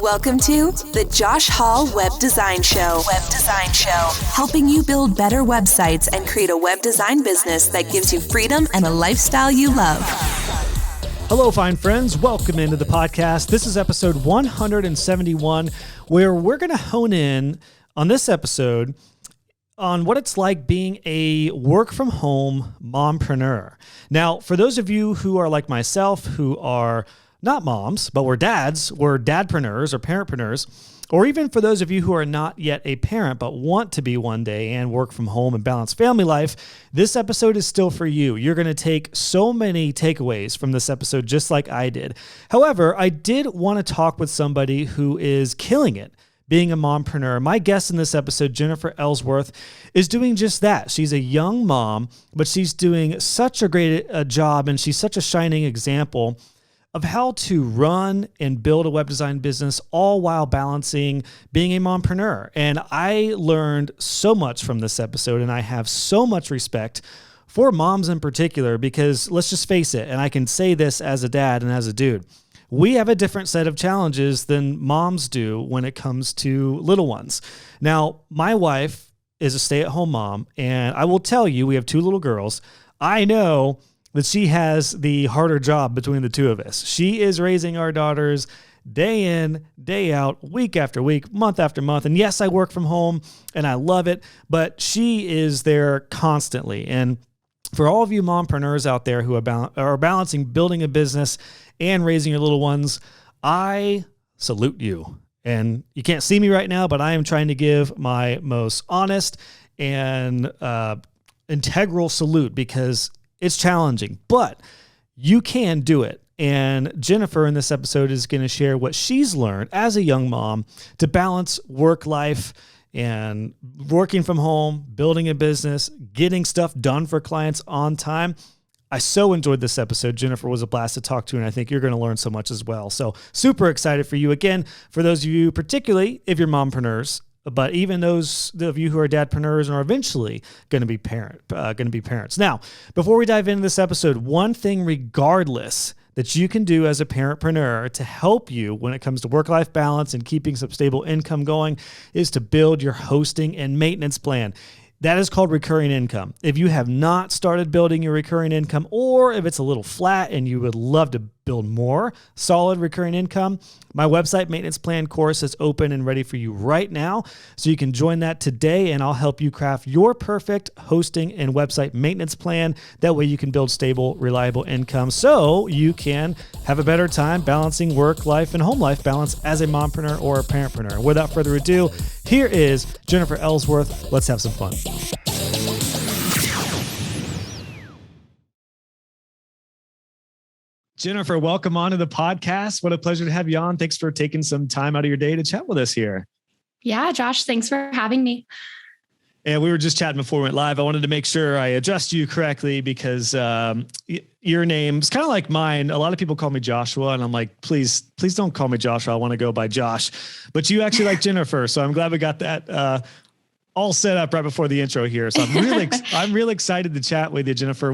Welcome to the Josh Hall Web Design Show. Helping you build better websites and create a web design business that gives you freedom and a lifestyle you love. Hello, fine friends. Welcome into the podcast. This is episode 171, where we're going to hone in on this episode on what it's like being a work-from-home mompreneur. Now, for those of you who are like myself, who are not moms, but we're dads, we're dadpreneurs or parentpreneurs, or even for those of you who are not yet a parent but want to be one day and work from home and balance family life, this episode is still for you. You're going to take so many takeaways from this episode just like I did. However, I did want to talk with somebody who is killing it being a mompreneur. My guest in this episode, Jennifer Ellsworth, is doing just that. She's a young mom, but she's doing such a great job, and she's such a shining example of how to run and build a web design business all while balancing being a mompreneur. And I learned so much from this episode, and I have so much respect for moms in particular, because let's just face it, and I can say this as a dad and as a dude, we have a different set of challenges than moms do when it comes to little ones. Now, my wife is a stay-at-home mom, and I will tell you, we have two little girls. I know that she has the harder job between the two of us. She is raising our daughters day in, day out, week after week, month after month. And yes, I work from home and I love it, but she is there constantly. And for all of you mompreneurs out there who are balancing building a business and raising your little ones, I salute you. And you can't see me right now, but I am trying to give my most honest and integral salute, because it's challenging, but you can do it. And Jennifer in this episode is going to share what she's learned as a young mom to balance work life and working from home, building a business, getting stuff done for clients on time. I so enjoyed this episode. Jennifer was a blast to talk to, and I think you're going to learn so much as well. So super excited for you. Again, for those of you, particularly if you're mompreneurs, but even those of you who are dadpreneurs and are eventually going to be parents. Now, before we dive into this episode, one thing regardless that you can do as a parentpreneur to help you when it comes to work-life balance and keeping some stable income going is to build your hosting and maintenance plan. That is called recurring income. If you have not started building your recurring income, or if it's a little flat and you would love to build more solid recurring income, my website maintenance plan course is open and ready for you right now. So you can join that today, and I'll help you craft your perfect hosting and website maintenance plan. That way you can build stable, reliable income so you can have a better time balancing work life and home life balance as a mompreneur or a parentpreneur. Without further ado, here is Jennifer Ellsworth. Let's have some fun. Jennifer, welcome on to the podcast. What a pleasure to have you on. Thanks for taking some time out of your day to chat with us here. Yeah, Josh, thanks for having me. And we were just chatting before we went live. I wanted to make sure I addressed you correctly, because your name's kind of like mine. A lot of people call me Joshua, and I'm like, please don't call me Joshua. I want to go by Josh. But you actually like Jennifer, so I'm glad we got that all set up right before the intro here. So I'm really excited to chat with you, Jennifer.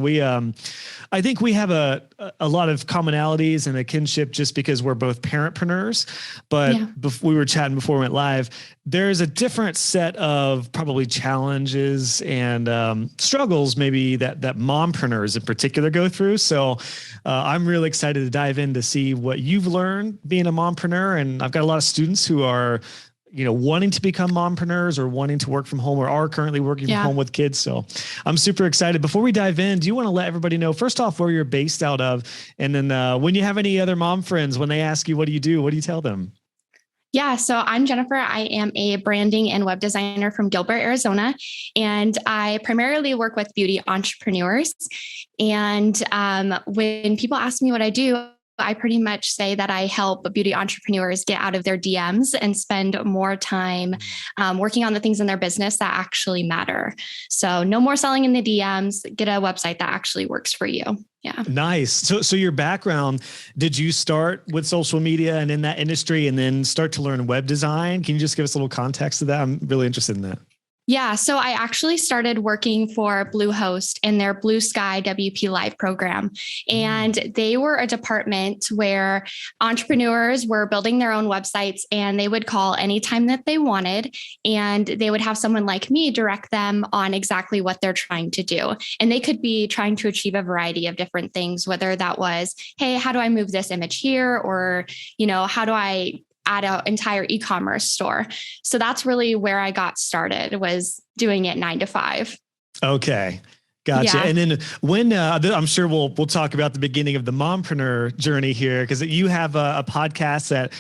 I think we have a lot of commonalities and a kinship just because we're both parentpreneurs, but we were chatting before we went live. There's a different set of probably challenges and struggles maybe that mompreneurs in particular go through. So I'm really excited to dive in to see what you've learned being a mompreneur. And I've got a lot of students who are wanting to become mompreneurs or wanting to work from home or are currently working from home with kids. So I'm super excited. Before we dive in, do you want to let everybody know, first off, where you're based out of? And then when you have any other mom friends, when they ask you, what do you do? What do you tell them? Yeah, so I'm Jennifer. I am a branding and web designer from Gilbert, Arizona, and I primarily work with beauty entrepreneurs. And when people ask me what I do, I pretty much say that I help beauty entrepreneurs get out of their DMs and spend more time working on the things in their business that actually matter. So no more selling in the DMs, get a website that actually works for you. Yeah. Nice. So your background, did you start with social media and in that industry and then start to learn web design? Can you just give us a little context to that? I'm really interested in that. Yeah. So I actually started working for Bluehost in their Blue Sky WP Live program. And they were a department where entrepreneurs were building their own websites and they would call anytime that they wanted. And they would have someone like me direct them on exactly what they're trying to do. And they could be trying to achieve a variety of different things, whether that was, hey, how do I move this image here? Or, how do I add an entire e-commerce store? So that's really where I got started, was doing it 9 to 5. Okay. Gotcha. Yeah. And then when, I'm sure we'll talk about the beginning of the mompreneur journey here, because you have a podcast that,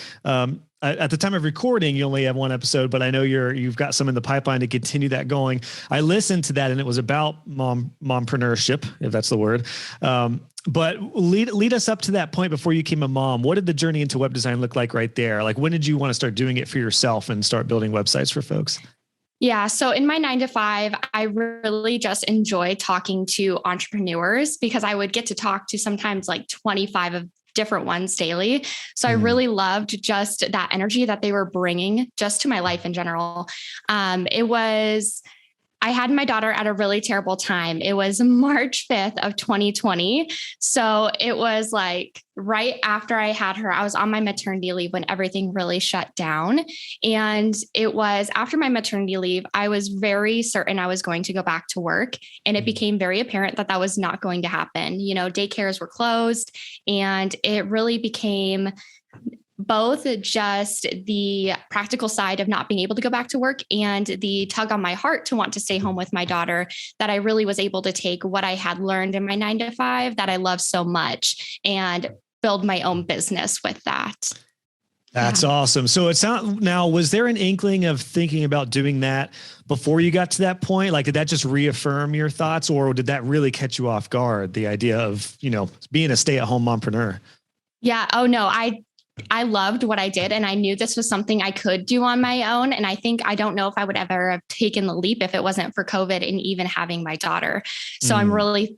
at the time of recording, you only have one episode, but I know you've got some in the pipeline to continue that going. I listened to that and it was about mompreneurship, if that's the word. But lead us up to that point before you became a mom. What did the journey into web design look like right there? Like, when did you want to start doing it for yourself and start building websites for folks? Yeah. So in my 9 to 5, I really just enjoy talking to entrepreneurs because I would get to talk to sometimes like 25 of different ones daily. So I really loved just that energy that they were bringing just to my life in general. I had my daughter at a really terrible time. It was March 5th of 2020. So it was like right after I had her, I was on my maternity leave when everything really shut down. And it was after my maternity leave, I was very certain I was going to go back to work. And it became very apparent that that was not going to happen. Daycares were closed, and it really became both just the practical side of not being able to go back to work and the tug on my heart to want to stay home with my daughter, that I really was able to take what I had learned in my 9 to 5 that I love so much and build my own business with that. That's awesome. So was there an inkling of thinking about doing that before you got to that point? Like, did that just reaffirm your thoughts, or did that really catch you off guard? The idea of, being a stay-at-home mompreneur? Yeah. Oh no, I loved what I did, and I knew this was something I could do on my own. And I don't know if I would ever have taken the leap if it wasn't for COVID and even having my daughter. So I'm really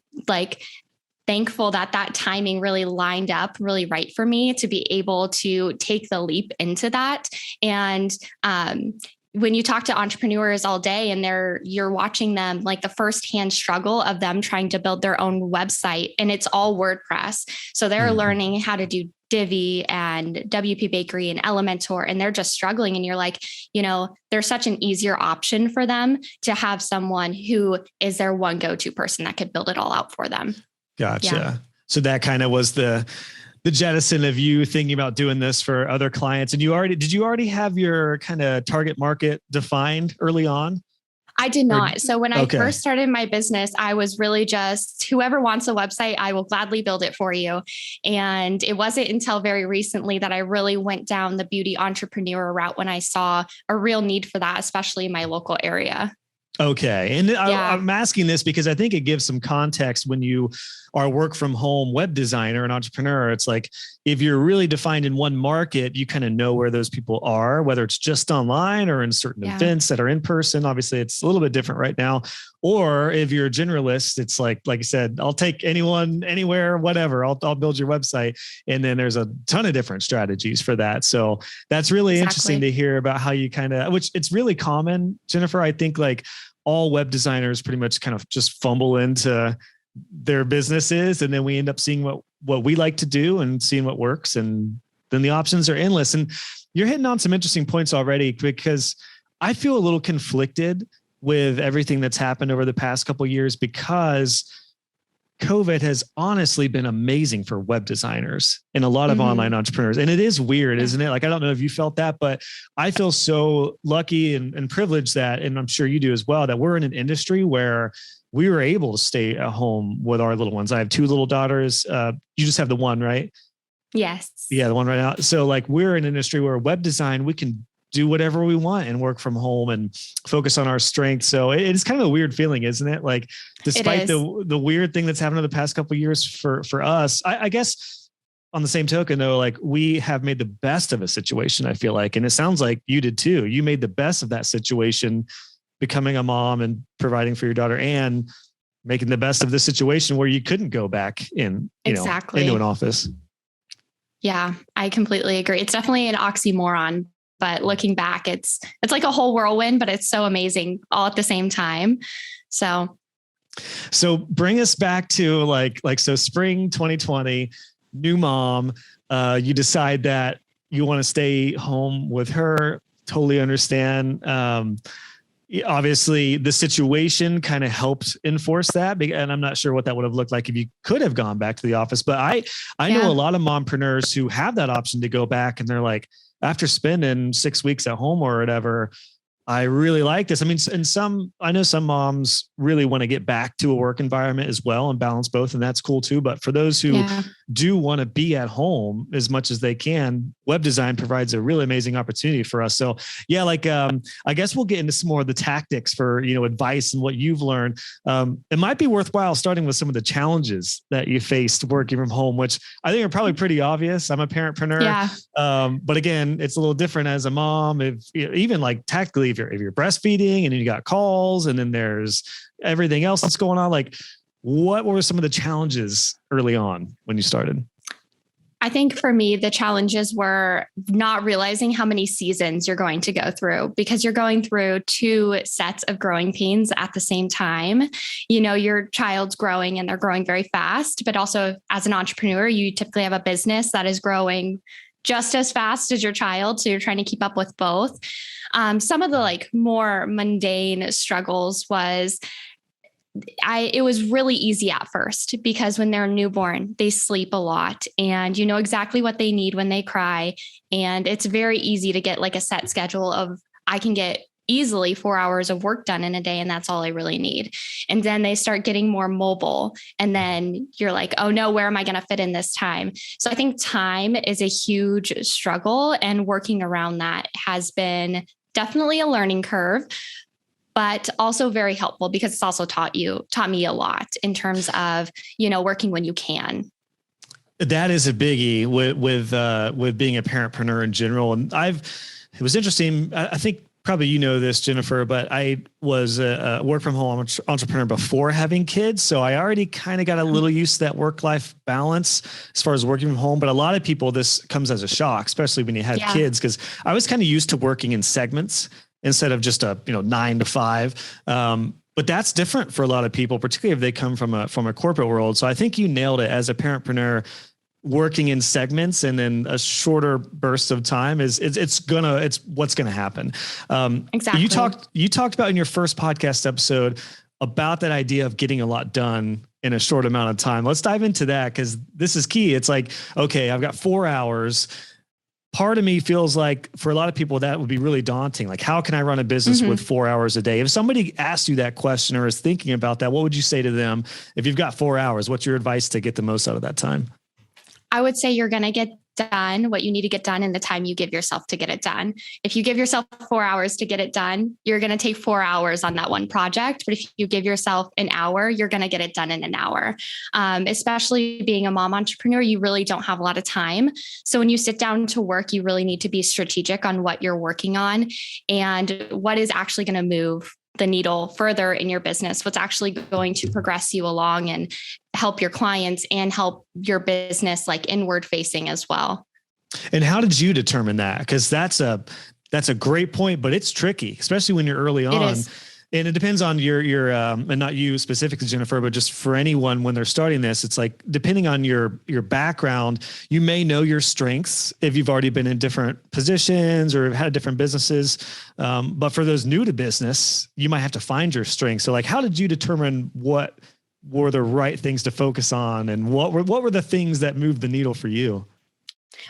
thankful that timing really lined up really right for me to be able to take the leap into that. And, when you talk to entrepreneurs all day and you're watching them, like the firsthand struggle of them trying to build their own website, and it's all WordPress. So they're learning how to do Divi and WP Bakery and Elementor, and they're just struggling. And you're like, there's such an easier option for them to have someone who is their one go-to person that could build it all out for them. Gotcha. Yeah. So that kind of was the jettison of you thinking about doing this for other clients. And did you already have your kind of target market defined early on? I did not. So when I first started my business, I was really just, whoever wants a website, I will gladly build it for you. And it wasn't until very recently that I really went down the beauty entrepreneur route when I saw a real need for that, especially in my local area. Okay. And I'm asking this because I think it gives some context when you are a work from home web designer and entrepreneur. It's like, if you're really defined in one market, you kind of know where those people are, whether it's just online or in certain events that are in person. Obviously it's a little bit different right now. Or if you're a generalist, it's like I said, I'll take anyone, anywhere, whatever, I'll build your website. And then there's a ton of different strategies for that. So that's really interesting to hear about how you which it's really common, Jennifer. I think like all web designers pretty much kind of just fumble into their businesses, and then we end up seeing what we like to do and seeing what works. And then the options are endless. And you're hitting on some interesting points already, because I feel a little conflicted with everything that's happened over the past couple of years, because COVID has honestly been amazing for web designers and a lot of online entrepreneurs. And it is weird, isn't it? Like, I don't know if you felt that, but I feel so lucky and privileged that, and I'm sure you do as well, that we're in an industry where we were able to stay at home with our little ones. I have 2 little daughters. You just have the one, right? Yes. Yeah, the one right now. So like, we're in an industry where web design, we can do whatever we want and work from home and focus on our strengths. So it's kind of a weird feeling, isn't it? Like, despite the weird thing that's happened in the past couple of years for us, I guess on the same token though, like, we have made the best of a situation, I feel like. And it sounds like you did too. You made the best of that situation, becoming a mom and providing for your daughter, and making the best of this situation where you couldn't go back into an office. Yeah, I completely agree. It's definitely an oxymoron, but looking back, it's like a whole whirlwind, but it's so amazing all at the same time. So bring us back to so spring 2020, new mom, you decide that you want to stay home with her. Totally understand. Obviously the situation kind of helped enforce that. And I'm not sure what that would have looked like if you could have gone back to the office, but I know a lot of mompreneurs who have that option to go back, and they're like, after spending 6 weeks at home or whatever, I really like this. I mean, I know some moms really want to get back to a work environment as well and balance both, and that's cool too. But for those who do want to be at home as much as they can, web design provides a really amazing opportunity for us. So I guess we'll get into some more of the tactics for, advice and what you've learned. It might be worthwhile starting with some of the challenges that you faced working from home, which I think are probably pretty obvious. I'm a parentpreneur. Yeah. But again, it's a little different as a mom. If even like tactically, if you're breastfeeding and then you got calls and then there's everything else that's going on, like what were some of the challenges early on when you started? I think for me, the challenges were not realizing how many seasons you're going to go through, because you're going through 2 sets of growing pains at the same time. Your child's growing and they're growing very fast, but also as an entrepreneur, you typically have a business that is growing just as fast as your child. So you're trying to keep up with both. Some of the more mundane struggles was it was really easy at first, because when they're newborn, they sleep a lot and you know exactly what they need when they cry. And it's very easy to get a set schedule of, I can get easily 4 hours of work done in a day, and that's all I really need. And then they start getting more mobile, and then you're like, oh no, where am I going to fit in this time? So I think time is a huge struggle, and working around that has been definitely a learning curve, but also very helpful, because it's also taught me a lot in terms of, working when you can. That is a biggie with being a parentpreneur in general. And it was interesting. I think probably this, Jennifer, but I was a work from home entrepreneur before having kids. So I already kind of got a little used to that work-life balance as far as working from home. But a lot of people, this comes as a shock, especially when you have kids, because I was kind of used to working in segments instead of just a 9 to 5. But that's different for a lot of people, particularly if they come from a corporate world. So I think you nailed it as a parentpreneur. Working in segments and then a shorter burst of time it's what's going to happen. Exactly. You talked about in your first podcast episode about that idea of getting a lot done in a short amount of time. Let's dive into that, because this is key. It's like, okay, I've got 4 hours. Part of me feels like for a lot of people that would be really daunting. Like, how can I run a business with 4 hours a day? If somebody asked you that question or is thinking about that, what would you say to them? If you've got 4 hours, what's your advice to get the most out of that time? I would say you're going to get done what you need to get done in the time you give yourself to get it done. If you give yourself 4 hours to get it done, you're going to take 4 hours on that one project. But if you give yourself an hour, you're going to get it done in an hour. Especially being a mom entrepreneur, you really don't have a lot of time. So when you sit down to work, you really need to be strategic on what you're working on and what is actually going to move the needle further in your business, what's actually going to progress you along and help your clients and help your business inward facing as well. And how did you determine that? Because that's a great point, but it's tricky, especially when you're early on. And it depends on your and not you specifically, Jennifer, but just for anyone when they're starting this, it's like, depending on your background, you may know your strengths if you've already been in different positions or had different businesses. But for those new to business, you might have to find your strengths. So how did you determine what were the right things to focus on, and what were the things that moved the needle for you?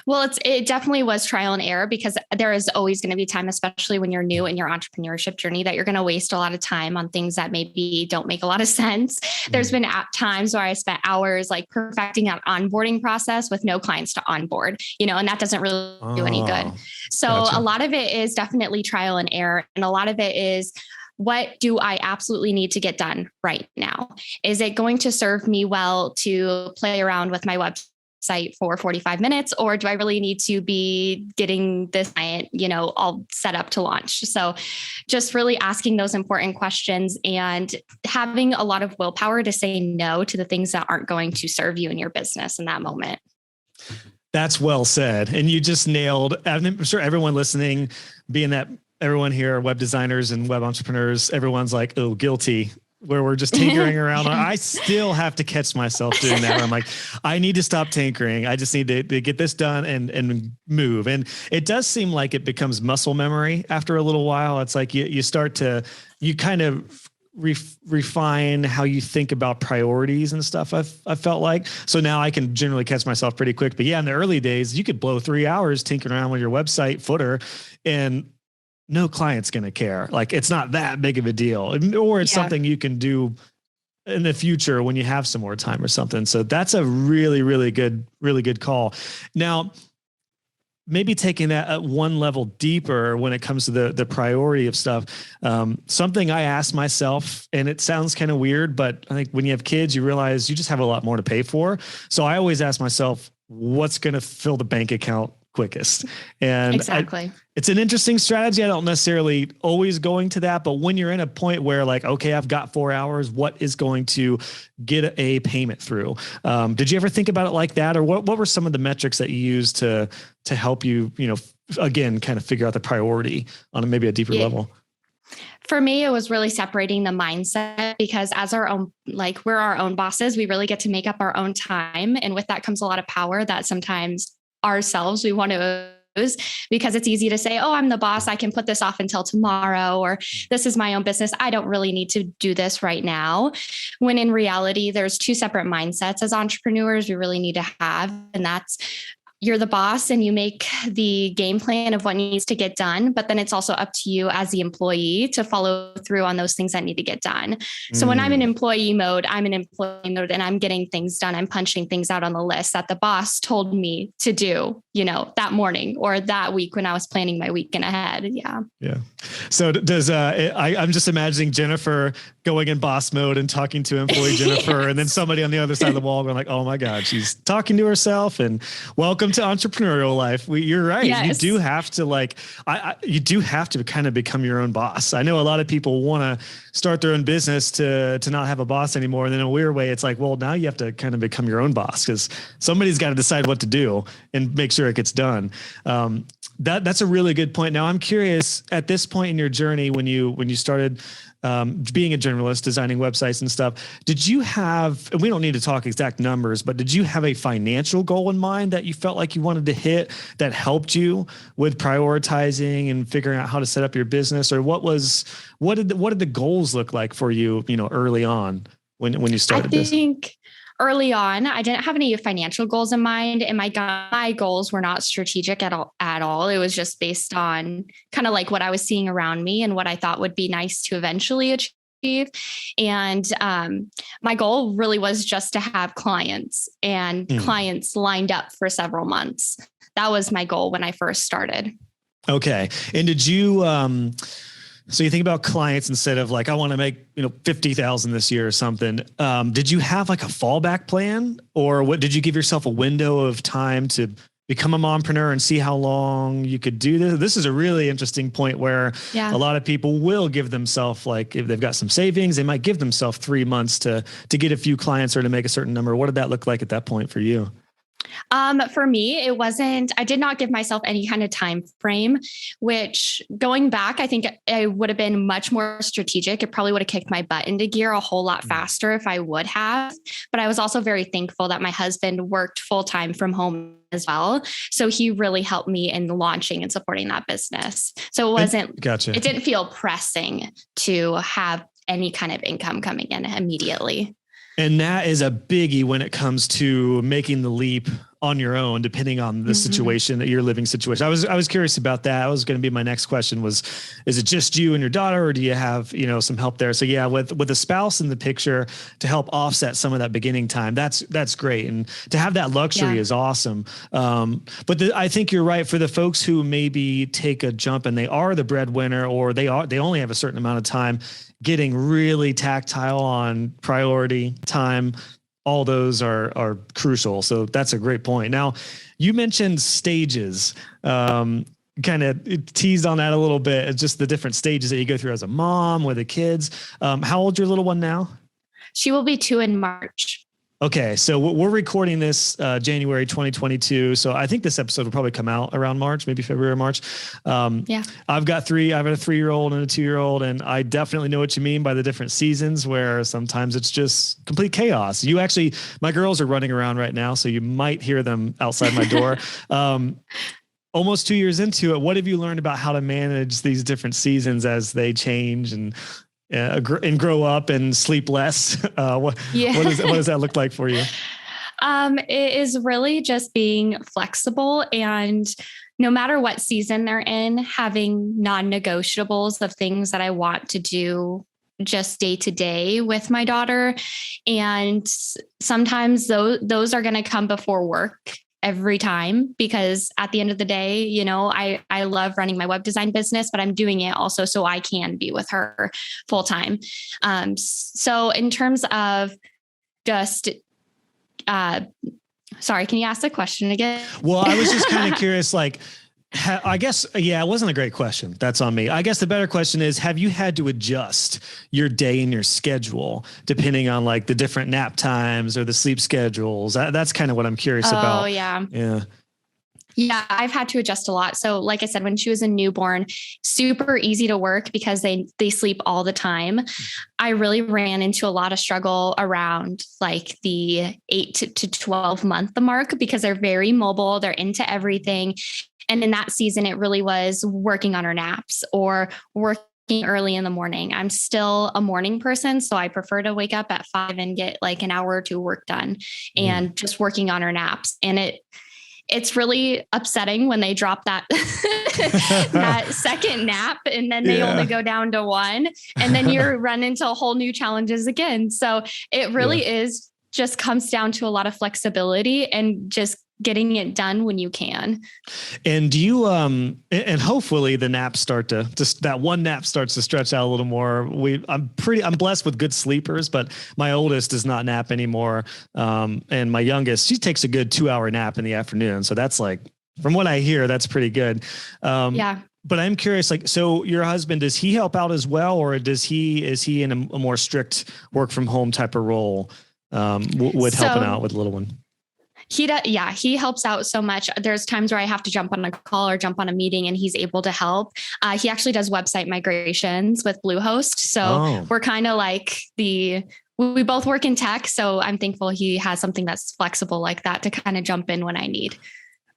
Well, it definitely was trial and error, because there is always going to be time, especially when you're new in your entrepreneurship journey, that you're going to waste a lot of time on things that maybe don't make a lot of sense. There's been times where I spent hours perfecting an onboarding process with no clients to onboard, and that doesn't really do any good. So Gotcha. A lot of it is definitely trial and error. And a lot of it is, what do I absolutely need to get done right now? Is it going to serve me well to play around with my website for 45 minutes, or do I really need to be getting this client, all set up to launch? So just really asking those important questions and having a lot of willpower to say no to the things that aren't going to serve you in your business in that moment. That's well said. And you just nailed, I'm sure everyone listening, being that everyone here are web designers and web entrepreneurs, everyone's like, oh, guilty, where we're just tinkering around. Yeah. I still have to catch myself doing that. Where I'm like, I need to stop tinkering. I just need to get this done and move. And it does seem like it becomes muscle memory after a little while. It's like you start to, you kind of refine how you think about priorities and stuff. I felt like, so now I can generally catch myself pretty quick. But yeah, in the early days, you could blow 3 hours tinkering around with your website footer and no client's going to care. Like, it's not that big of a deal, or it's something you can do in the future when you have some more time or something. So that's a really, really good call. Now, maybe taking that at one level deeper when it comes to the priority of stuff. Something I ask myself, and it sounds kind of weird, but I think when you have kids, you realize you just have a lot more to pay for. So I always ask myself, what's going to fill the bank account quickest? And exactly. It's an interesting strategy. I don't necessarily always going to that, but when you're in a point where like, okay, I've got 4 hours, what is going to get a payment through? Did you ever think about it like that? Or what were some of the metrics that you used to help you, again, kind of figure out the priority on maybe a deeper level? For me, it was really separating the mindset, because as our own, like, we're our own bosses, we really get to make up our own time. And with that comes a lot of power that sometimes ourselves we want to lose, because it's easy to say, oh, I'm the boss, I can put this off until tomorrow, or this is my own business, I don't really need to do this right now. When in reality, there's two separate mindsets as entrepreneurs we really need to have. And that's, you're the boss and you make the game plan of what needs to get done, but then it's also up to you as the employee to follow through on those things that need to get done. So when I'm in employee mode, and I'm getting things done. I'm punching things out on the list that the boss told me to do, that morning or that week when I was planning my weekend ahead. Yeah. Yeah. So does, I'm just imagining Jennifer going in boss mode and talking to employee Jennifer, and then somebody on the other side of the wall going like, oh my God, she's talking to herself, and welcome to entrepreneurial life. You're right. Yes. You do have to you do have to kind of become your own boss. I know a lot of people want to start their own business to not have a boss anymore. And in a weird way, it's like, well, now you have to kind of become your own boss, because somebody's got to decide what to do and make sure it gets done. That's a really good point. Now I'm curious, at this point in your journey, when you started being a journalist, designing websites and stuff, did you have, and we don't need to talk exact numbers, but did you have a financial goal in mind that you felt like you wanted to hit that helped you with prioritizing and figuring out how to set up your business? Or what did the goals look like for you, early on when you started this? I think early on, I didn't have any financial goals in mind, and my goals were not strategic at all. It was just based on kind of like what I was seeing around me and what I thought would be nice to eventually achieve. And my goal really was just to have clients and clients lined up for several months. That was my goal when I first started. Okay. And did you, so you think about clients instead of like, I want to make, 50,000 this year or something. Did you have like a fallback plan, or what, did you give yourself a window of time to become a mompreneur and see how long you could do this? This is a really interesting point where a lot of people will give themselves, like, if they've got some savings, they might give themselves 3 months to get a few clients or to make a certain number. What did that look like at that point for you? For me, I did not give myself any kind of time frame, which going back, I think I would have been much more strategic. It probably would have kicked my butt into gear a whole lot faster if I would have. But I was also very thankful that my husband worked full time from home as well. So he really helped me in launching and supporting that business. So it didn't feel pressing to have any kind of income coming in immediately. And that is a biggie when it comes to making the leap on your own, depending on the situation, your living situation. I was curious about that. That was going to be my next question was, is it just you and your daughter, or do you have, some help there? So yeah, with a spouse in the picture to help offset some of that beginning time, that's great. And to have that luxury is awesome. But I think you're right, for the folks who maybe take a jump and they are the breadwinner, or they only have a certain amount of time, getting really tactile on priority, time, all those are crucial. So that's a great point. Now, you mentioned stages, kind of teased on that a little bit. It's just the different stages that you go through as a mom with the kids. How old's your little one now? She will be 2 in March. Okay, so we're recording this January 2022. So I think this episode will probably come out around March, maybe February or March. Yeah. I've got a 3-year-old and a 2-year-old, and I definitely know what you mean by the different seasons where sometimes it's just complete chaos. My girls are running around right now, so you might hear them outside my door. Almost 2 years into it, what have you learned about how to manage these different seasons as they change and grow up and sleep less? What does that look like for you? It is really just being flexible, and no matter what season they're in, having non-negotiables of things that I want to do just day to day with my daughter. And sometimes those are going to come before work every time, because at the end of the day, I love running my web design business, but I'm doing it also so I can be with her full time. So in terms of just, sorry, can you ask the question again? Well, I was just kind of curious, I guess, it wasn't a great question. That's on me. I guess the better question is, have you had to adjust your day and your schedule depending on the different nap times or the sleep schedules? That's kind of what I'm curious about. Oh, yeah. Yeah. Yeah, I've had to adjust a lot. So like I said, when she was a newborn, super easy to work because they sleep all the time. I really ran into a lot of struggle around the 8 to 12 month mark, because they're very mobile. They're into everything. And in that season, it really was working on her naps or working early in the morning. I'm still a morning person, so I prefer to wake up at 5 and get an hour or two work done and just working on her naps. And it's really upsetting when they drop that that second nap and then they only go down to 1, and then you run into whole new challenges again. So it really is just comes down to a lot of flexibility and just getting it done when you can. And do you, and hopefully the naps that one nap starts to stretch out a little more. I'm blessed with good sleepers, but my oldest does not nap anymore. And my youngest, she takes a good 2-hour nap in the afternoon. So that's from what I hear, that's pretty good. Yeah. But I'm curious, so your husband, does he help out as well? Or is he in a more strict work from home type of role, with helping out with the little one? He does. Yeah, he helps out so much. There's times where I have to jump on a call or jump on a meeting and he's able to help. He actually does website migrations with Bluehost. So we're kind of we both work in tech. So I'm thankful he has something that's flexible like that to kind of jump in when I need.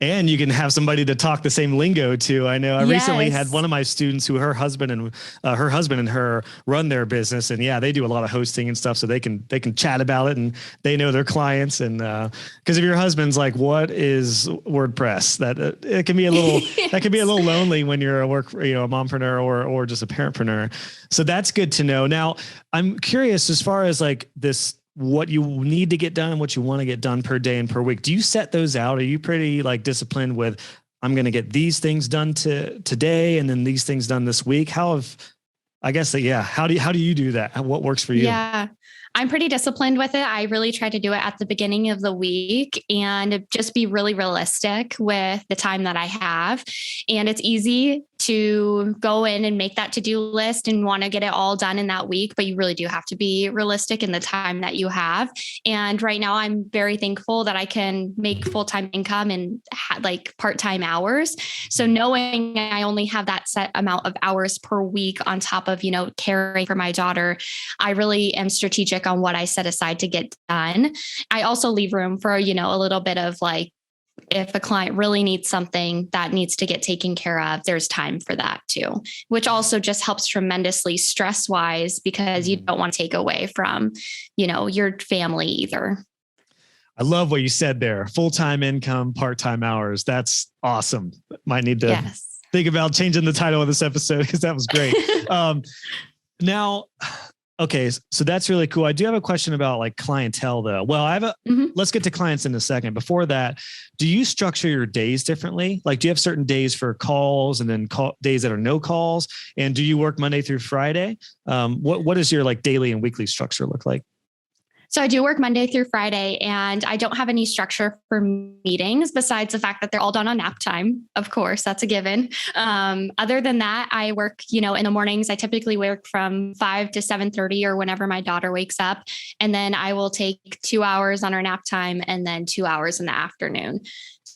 And you can have somebody to talk the same lingo to. I know I recently had one of my students who her husband and her run their business, and they do a lot of hosting and stuff, so they can chat about it and they know their clients. And because if your husband's what is WordPress, that it can be a little that can be a little lonely when you're a mompreneur or just a parentpreneur. So that's good to know. Now I'm curious as far as this, what you need to get done and what you want to get done per day and per week. Do you set those out? Are you pretty disciplined with, I'm going to get these things done today and then these things done this week? How do you do that? What works for you? Yeah, I'm pretty disciplined with it. I really try to do it at the beginning of the week and just be really realistic with the time that I have. And it's easy to go in and make that to-do list and want to get it all done in that week, but you really do have to be realistic in the time that you have. And right now I'm very thankful that I can make full-time income and part-time hours. So knowing I only have that set amount of hours per week on top of, caring for my daughter, I really am strategic on what I set aside to get done. I also leave room for, a little bit of if a client really needs something that needs to get taken care of, there's time for that too, which also just helps tremendously stress wise, because you don't want to take away from, your family either. I love what you said there. Full-time income, part-time hours. That's awesome. Might need to think about changing the title of this episode because that was great. Now, okay, so that's really cool. I do have a question about clientele though. Well, let's get to clients in a second. Before that, do you structure your days differently? Do you have certain days for calls and then days that are no calls? And do you work Monday through Friday? What does your daily and weekly structure look like? So I do work Monday through Friday, and I don't have any structure for meetings besides the fact that they're all done on nap time. Of course, that's a given. Other than that, I work, in the mornings. I typically work from 5 to 7:30 or whenever my daughter wakes up. And then I will take 2 hours on our nap time and then 2 hours in the afternoon.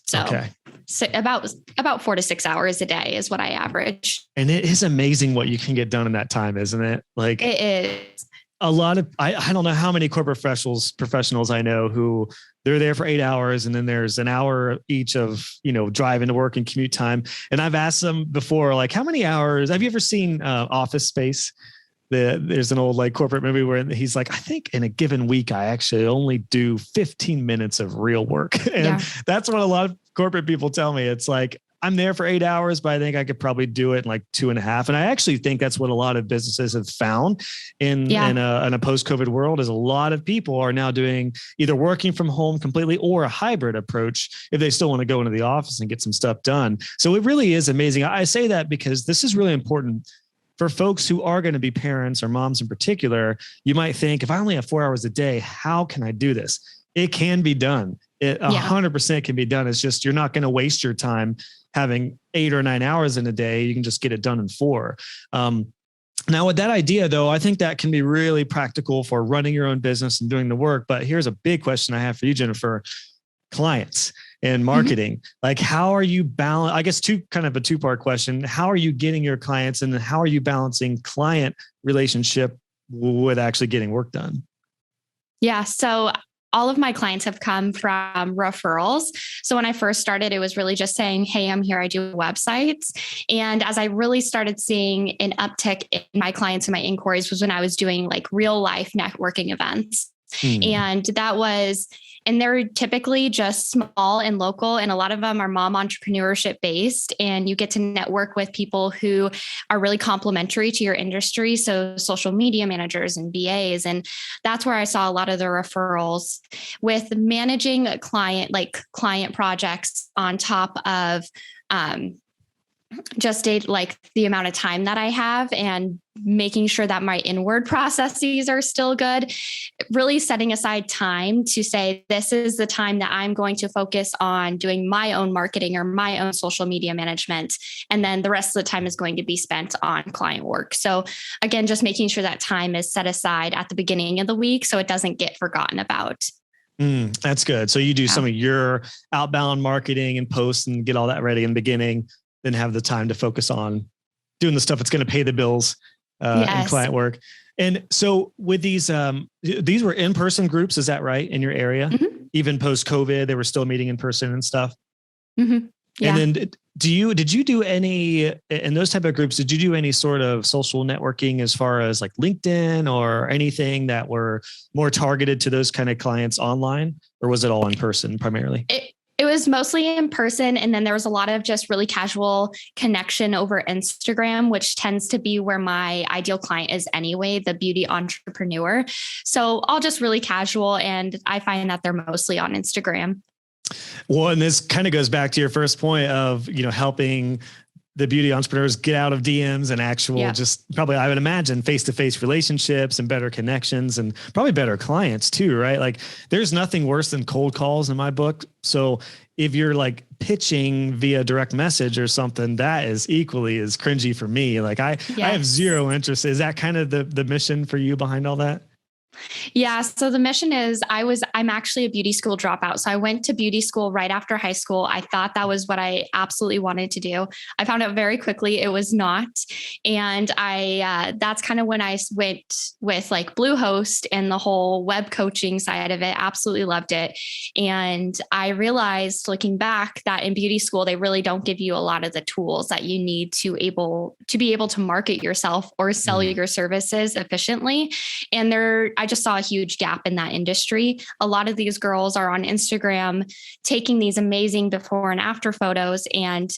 So, okay. So about 4 to 6 hours a day is what I average. And it is amazing what you can get done in that time, isn't it? Like it is. A lot of, I don't know how many corporate professionals I know who they're there for 8 hours and then there's an hour each of, driving to work and commute time. And I've asked them before, like, how many hours, have you ever seen Office Space? There's an old like corporate movie where he's like, I think in a given week, I actually only do 15 minutes of real work. And that's what a lot of corporate people tell me. It's like, I'm there for 8 hours, but I think I could probably do it in like 2.5. And I actually think that's what a lot of businesses have found in a post-COVID world is a lot of people are now doing either working from home completely or a hybrid approach if they still want to go into the office and get some stuff done. So it really is amazing. I say that because this is really important for folks who are going to be parents or moms in particular. You might think, if I only have 4 hours a day, how can I do this? It can be done. It 100% can be done. It's just, you're not going to waste your time having 8 or 9 hours in a day. You can just get it done in 4. Now with that idea though, I think that can be really practical for running your own business and doing the work. But here's a big question I have for you, Jennifer. Clients and marketing, like how are you I guess kind of a two-part question. How are you getting your clients and then how are you balancing client relationship with actually getting work done? Yeah. So all of my clients have come from referrals. So when I first started, it was really just saying, hey, I'm here, I do websites. And as I really started seeing an uptick in my clients and my inquiries was when I was doing like real life networking events. And they're typically just small and local. And a lot of them are mom entrepreneurship based. And you get to network with people who are really complementary to your industry. So social media managers and VAs. And that's where I saw a lot of the referrals with managing client projects on top of, just like the amount of time that I have and making sure that my inward processes are still good, really setting aside time to say, this is the time that I'm going to focus on doing my own marketing or my own social media management. And then the rest of the time is going to be spent on client work. So again, just making sure that time is set aside at the beginning of the week so it doesn't get forgotten about. That's good. So you do some of your outbound marketing and posts and get all that ready in the beginning, then have the time to focus on doing the stuff that's going to pay the bills and client work. And so with these were in-person groups, is that right, in your area? Mm-hmm. Even post-COVID, they were still meeting in person and stuff? Mm-hmm. Yeah. And then did you do any, in those type of groups, did you do any sort of social networking as far as like LinkedIn or anything that were more targeted to those kind of clients online? Or was it all in person primarily? It was mostly in person. And then there was a lot of just really casual connection over Instagram, which tends to be where my ideal client is anyway, the beauty entrepreneur. So all just really casual. And I find that they're mostly on Instagram. Well, and this kind of goes back to your first point of, helping the beauty entrepreneurs get out of DMs and actual just probably, I would imagine, face-to-face relationships and better connections and probably better clients too, right? Like there's nothing worse than cold calls in my book. So if you're like pitching via direct message or something, that is equally as cringy for me. Like I have zero interest. Is that kind of the mission for you behind all that? Yeah. So the mission is I'm actually a beauty school dropout. So I went to beauty school right after high school. I thought that was what I absolutely wanted to do. I found out very quickly it was not. And that's kind of when I went with like Bluehost and the whole web coaching side of it. Absolutely loved it. And I realized looking back that in beauty school, they really don't give you a lot of the tools that you need to be able to market yourself or sell your services efficiently. And I just saw a huge gap in that industry. A lot of these girls are on Instagram taking these amazing before and after photos, and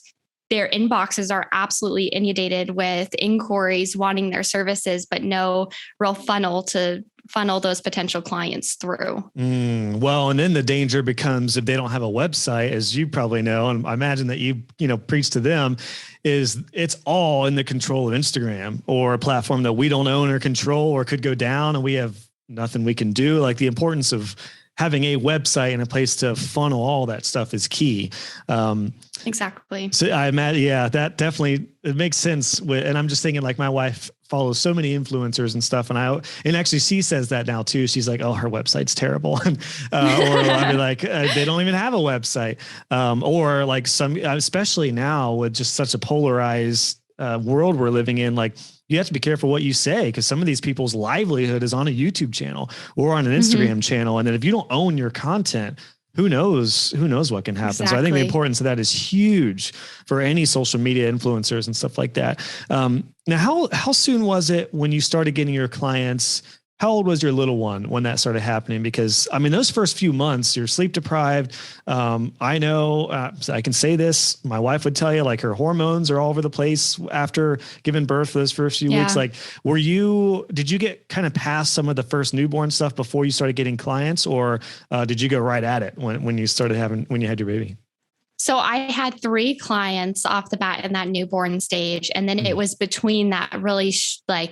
their inboxes are absolutely inundated with inquiries wanting their services, but no real funnel to funnel those potential clients through. Well, and then the danger becomes if they don't have a website, as you probably know, and I imagine that you preach to them, is it's all in the control of Instagram or a platform that we don't own or control or could go down. And we have nothing we can do. Like the importance of having a website and a place to funnel all that stuff is key. Exactly. So I imagine, yeah, that definitely, it makes sense. And I'm just thinking like my wife follows so many influencers and stuff. And actually she says that now too. She's like, oh, her website's terrible. Or I'll be like, they don't even have a website. Or like especially now with just such a polarized world we're living in, like you have to be careful what you say, because some of these people's livelihood is on a YouTube channel or on an Instagram channel. And then if you don't own your content, who knows what can happen. Exactly. So I think the importance of that is huge for any social media influencers and stuff like that. Now, how soon was it when you started getting your clients? How old was your little one when that started happening? Because I mean, those first few months, you're sleep deprived. I know, I can say this, my wife would tell you, like her hormones are all over the place after giving birth for those first few weeks. Like, did you get kind of past some of the first newborn stuff before you started getting clients, or did you go right at it when you had your baby? So I had 3 clients off the bat in that newborn stage. And then it was between that really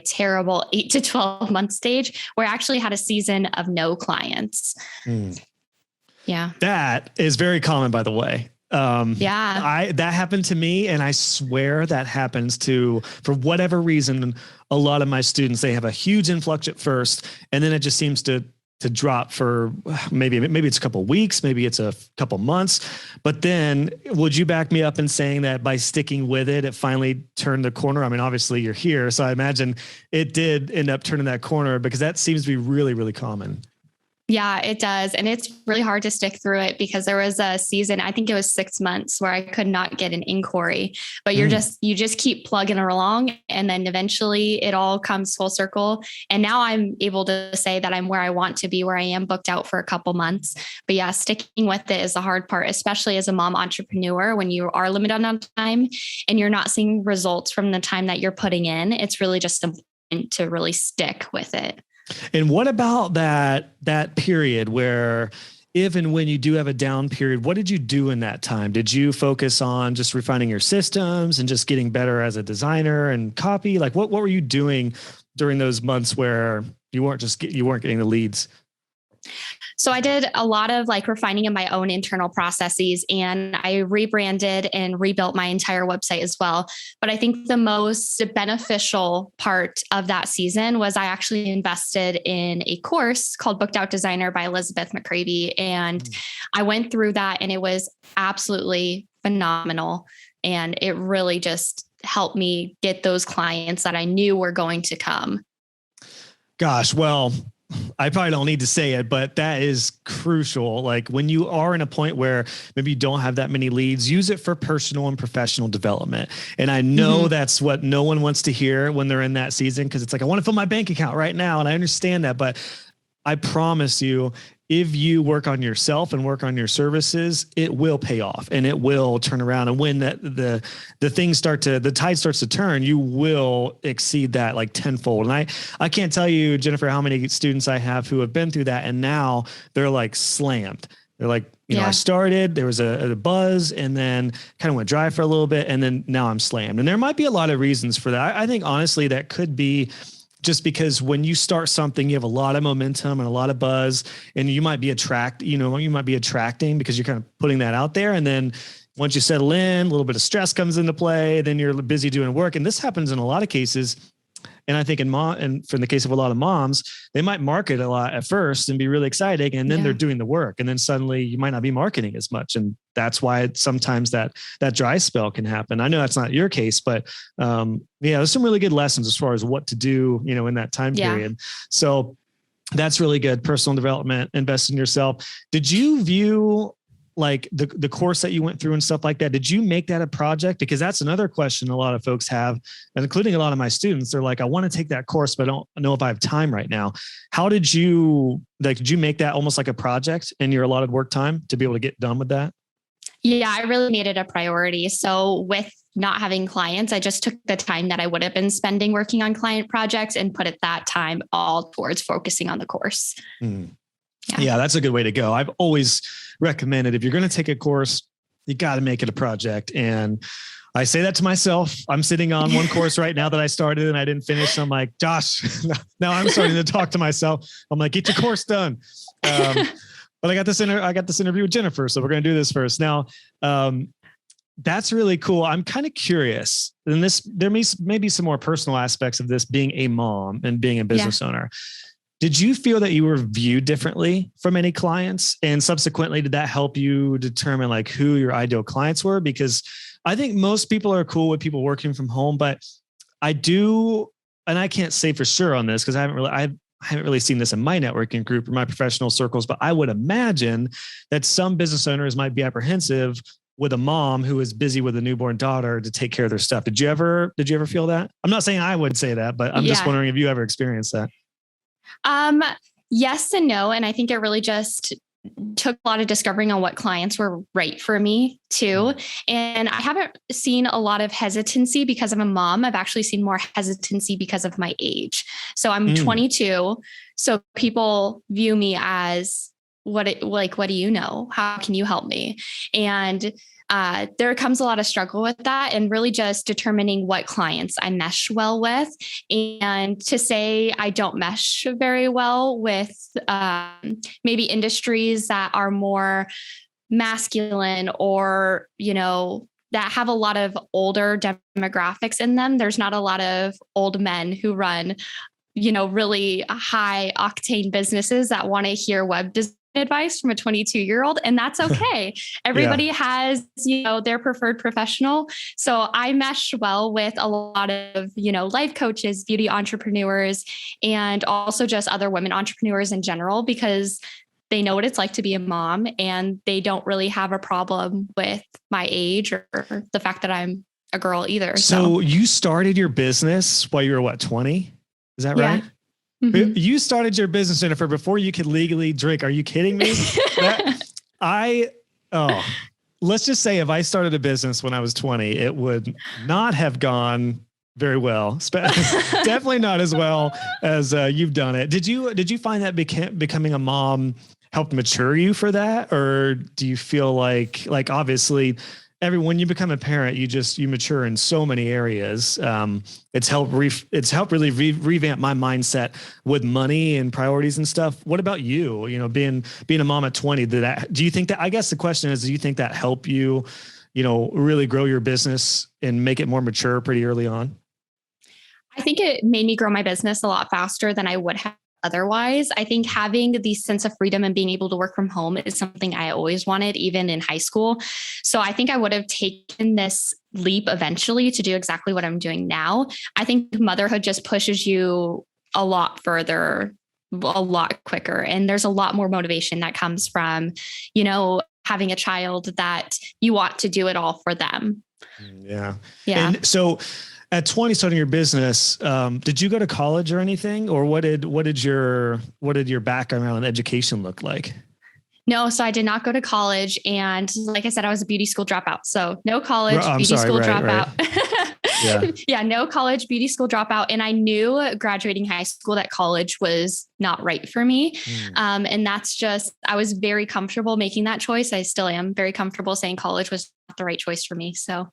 terrible 8 to 12 month stage where I actually had a season of no clients. Yeah. That is very common, by the way. That happened to me. And I swear that happens for whatever reason, a lot of my students, they have a huge influx at first, and then it just seems to drop for maybe it's a couple of weeks, maybe it's a couple months. But then would you back me up in saying that by sticking with it, it finally turned the corner? I mean, obviously you're here, so I imagine it did end up turning that corner, because that seems to be really, really common. Yeah, it does. And it's really hard to stick through it, because there was a season, I think it was 6 months, where I could not get an inquiry, but you just keep plugging along, and then eventually it all comes full circle. And now I'm able to say that I'm where I want to be, where I am booked out for a couple months. But yeah, sticking with it is the hard part, especially as a mom entrepreneur, when you are limited on time and you're not seeing results from the time that you're putting in. It's really just important to really stick with it. And what about that period where, if and when you do have a down period, what did you do in that time? Did you focus on just refining your systems and just getting better as a designer and copy? Like what were you doing during those months where you weren't getting the leads? So I did a lot of refining in my own internal processes, and I rebranded and rebuilt my entire website as well. But I think the most beneficial part of that season was I actually invested in a course called Booked Out Designer by Elizabeth McCravey. And I went through that, and it was absolutely phenomenal. And it really just helped me get those clients that I knew were going to come. Gosh, well, I probably don't need to say it, but that is crucial. Like when you are in a point where maybe you don't have that many leads, use it for personal and professional development. And I know that's what no one wants to hear when they're in that season, because it's like, I want to fill my bank account right now. And I understand that, but I promise you, if you work on yourself and work on your services, it will pay off and it will turn around. And when the tide starts to turn, you will exceed that like tenfold. And I can't tell you, Jennifer, how many students I have who have been through that, and now they're like slammed. They're like, I started, there was a buzz, and then kind of went dry for a little bit, and then now I'm slammed. And there might be a lot of reasons for that. I think honestly, that could be just because when you start something, you have a lot of momentum and a lot of buzz, and you might be attracting because you're kind of putting that out there. And then once you settle in, a little bit of stress comes into play, then you're busy doing work. And this happens in a lot of cases. And I think and for the case of a lot of moms, they might market a lot at first and be really exciting. And then they're doing the work. And then suddenly you might not be marketing as much. And that's why sometimes that dry spell can happen. I know that's not your case, but there's some really good lessons as far as what to do, in that time period. So that's really good. Personal development, invest in yourself. Did you view like the course that you went through and stuff like that? Did you make that a project? Because that's another question a lot of folks have, and including a lot of my students. They're like, I want to take that course, but I don't know if I have time right now. How did you make that almost like a project in your allotted work time to be able to get done with that? Yeah, I really made it a priority. So with not having clients, I just took the time that I would have been spending working on client projects and put that time all towards focusing on the course. Yeah, that's a good way to go. I've always recommended, if you're going to take a course, You got to make it a project. And I say that to myself. I'm sitting on one course right now that I started and I didn't finish. I'm like, Josh, now I'm starting to talk to myself. I'm like, get your course done. But I got this interview with Jennifer. So we're going to do this first. Now, that's really cool. I'm kind of curious, and there may be some more personal aspects of this being a mom and being a business owner. Did you feel that you were viewed differently from any clients? And subsequently, did that help you determine like who your ideal clients were? Because I think most people are cool with people working from home, but I do, and I can't say for sure on this because I haven't really seen this in my networking group or my professional circles, but I would imagine that some business owners might be apprehensive with a mom who is busy with a newborn daughter to take care of their stuff. Did you ever feel that? I'm not saying I would say that, but I'm just wondering if you ever experienced that. Yes and no. And I think it really just took a lot of discovering on what clients were right for me too. And I haven't seen a lot of hesitancy because I'm a mom. I've actually seen more hesitancy because of my age. So I'm 22. So people view me as what do you know? How can you help me? And there comes a lot of struggle with that and really just determining what clients I mesh well with. And to say I don't mesh very well with maybe industries that are more masculine or, that have a lot of older demographics in them. There's not a lot of old men who run, really high octane businesses that want to hear web design advice from a 22-year-old, and that's okay. Everybody has, their preferred professional. So I mesh well with a lot of, life coaches, beauty entrepreneurs, and also just other women entrepreneurs in general, because they know what it's like to be a mom and they don't really have a problem with my age or the fact that I'm a girl either. So you started your business while you were 20? Is that right? Mm-hmm. You started your business, Jennifer, before you could legally drink. Are you kidding me? Let's just say if I started a business when I was 20, it would not have gone very well. Definitely not as well as you've done it. Did you find that becoming a mom helped mature you for that? Or do you feel like obviously when you become a parent, you mature in so many areas. It's helped really revamp my mindset with money and priorities and stuff. What about you? Being a mom at 20, do you think that, I guess the question is, do you think that helped you, really grow your business and make it more mature pretty early on? I think it made me grow my business a lot faster than I would have otherwise. I think having the sense of freedom and being able to work from home is something I always wanted, even in high school. So I think I would have taken this leap eventually to do exactly what I'm doing now. I think motherhood just pushes you a lot further, a lot quicker. And there's a lot more motivation that comes from, having a child that you want to do it all for them. Yeah. And so at 20, starting your business, did you go to college or anything, or what did your background in education look like? No, so I did not go to college, and like I said, I was a beauty school dropout. So no college, dropout. Right. Yeah, no college, beauty school dropout, and I knew graduating high school that college was not right for me, and that's just I was very comfortable making that choice. I still am very comfortable saying college was not the right choice for me. So.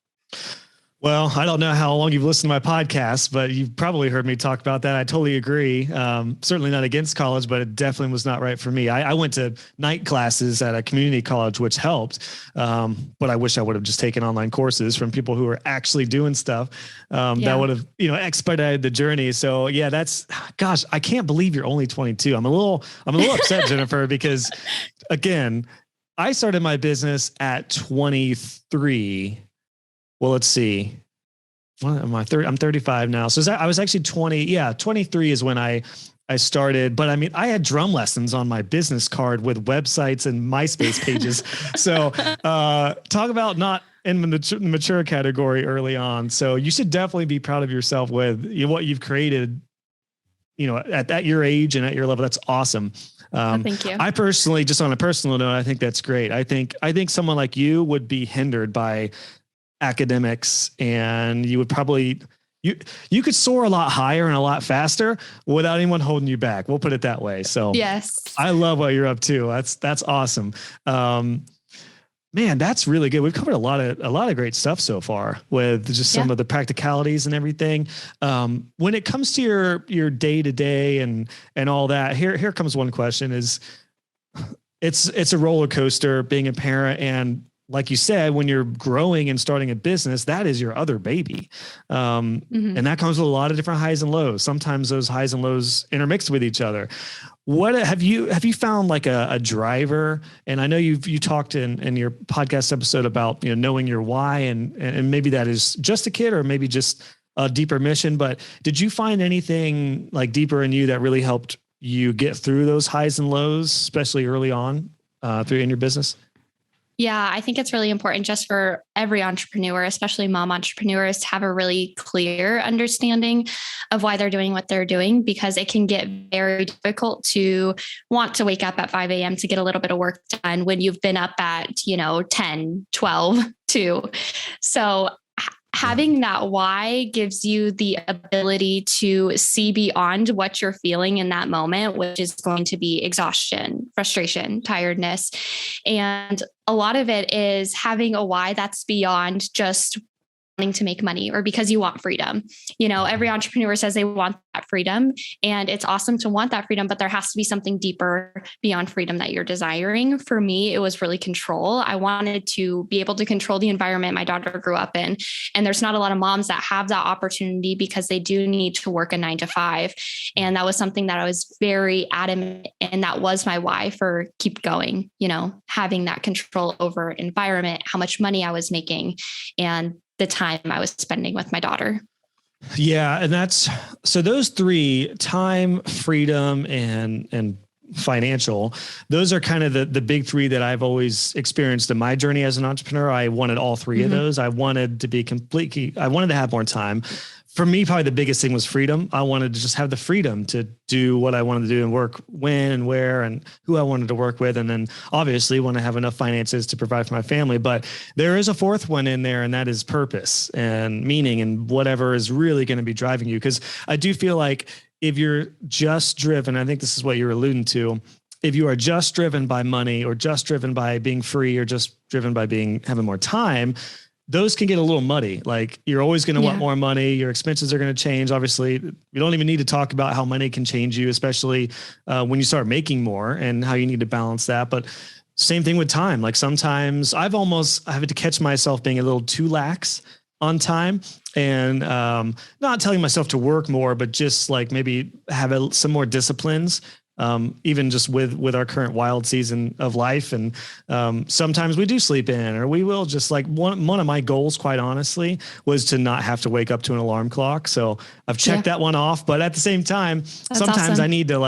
Well, I don't know how long you've listened to my podcast, but you've probably heard me talk about that. I totally agree. Certainly not against college, but it definitely was not right for me. I went to night classes at a community college, which helped. But I wish I would have just taken online courses from people who were actually doing stuff that would have, expedited the journey. So yeah, gosh, I can't believe you're only 22. I'm a little upset, Jennifer, because again, I started my business at 23. Well, let's see. What am I? I'm 35 now. So I was actually 20. Yeah, 23 is when I started. But I mean, I had drum lessons on my business card with websites and MySpace pages. So talk about not in the mature category early on. So you should definitely be proud of yourself with what you've created, at your age and at your level. That's awesome. Thank you. I personally, just on a personal note, I think that's great. I think someone like you would be hindered by academics, and you would probably you could soar a lot higher and a lot faster without anyone holding you back. We'll put it that way. So yes, I love what you're up to. That's awesome. Man, that's really good. We've covered a lot of great stuff so far with just some of the practicalities and everything. When it comes to your day to day and all that, here comes one question: is it's a roller coaster being a parent, and like you said, when you're growing and starting a business, that is your other baby, and that comes with a lot of different highs and lows. Sometimes those highs and lows intermix with each other. What have you found like a driver? And I know you talked in your podcast episode about, knowing your why and maybe that is just a kid or maybe just a deeper mission, but did you find anything like deeper in you that really helped you get through those highs and lows, especially early on through in your business? Yeah, I think it's really important just for every entrepreneur, especially mom entrepreneurs, to have a really clear understanding of why they're doing what they're doing, because it can get very difficult to want to wake up at 5 a.m. to get a little bit of work done when you've been up at, 10, 12, 2. So having that why gives you the ability to see beyond what you're feeling in that moment, which is going to be exhaustion, frustration, tiredness. And a lot of it is having a why that's beyond just wanting to make money or because you want freedom. Every entrepreneur says they want that freedom, and it's awesome to want that freedom, but there has to be something deeper beyond freedom that you're desiring. For me, it was really control. I wanted to be able to control the environment my daughter grew up in. And there's not a lot of moms that have that opportunity because they do need to work a 9 to 5. And that was something that I was very adamant, and that was my why for keep going, having that control over environment, how much money I was making, and the time I was spending with my daughter. Yeah. And so those 3: time, freedom, and financial, those are kind of the big 3 that I've always experienced in my journey as an entrepreneur. I wanted all 3 of those. I wanted to have more time. For me, probably the biggest thing was freedom. I wanted to just have the freedom to do what I wanted to do and work when and where and who I wanted to work with. And then obviously want to have enough finances to provide for my family. But there is a 4th one in there, and that is purpose and meaning and whatever is really going to be driving you. Because I do feel like if you're just driven, I think this is what you're alluding to, if you are just driven by money or just driven by being free or just driven by having more time, those can get a little muddy. Like you're always going to want more money. Your expenses are going to change. Obviously, we don't even need to talk about how money can change you, especially when you start making more and how you need to balance that. But same thing with time. Like sometimes I have to catch myself being a little too lax on time and not telling myself to work more, but just like maybe have some more disciplines. Even just with our current wild season of life. And sometimes we do sleep in, or we will just like one of my goals, quite honestly, was to not have to wake up to an alarm clock. So I've checked that one off, but at the same time, sometimes awesome. I need to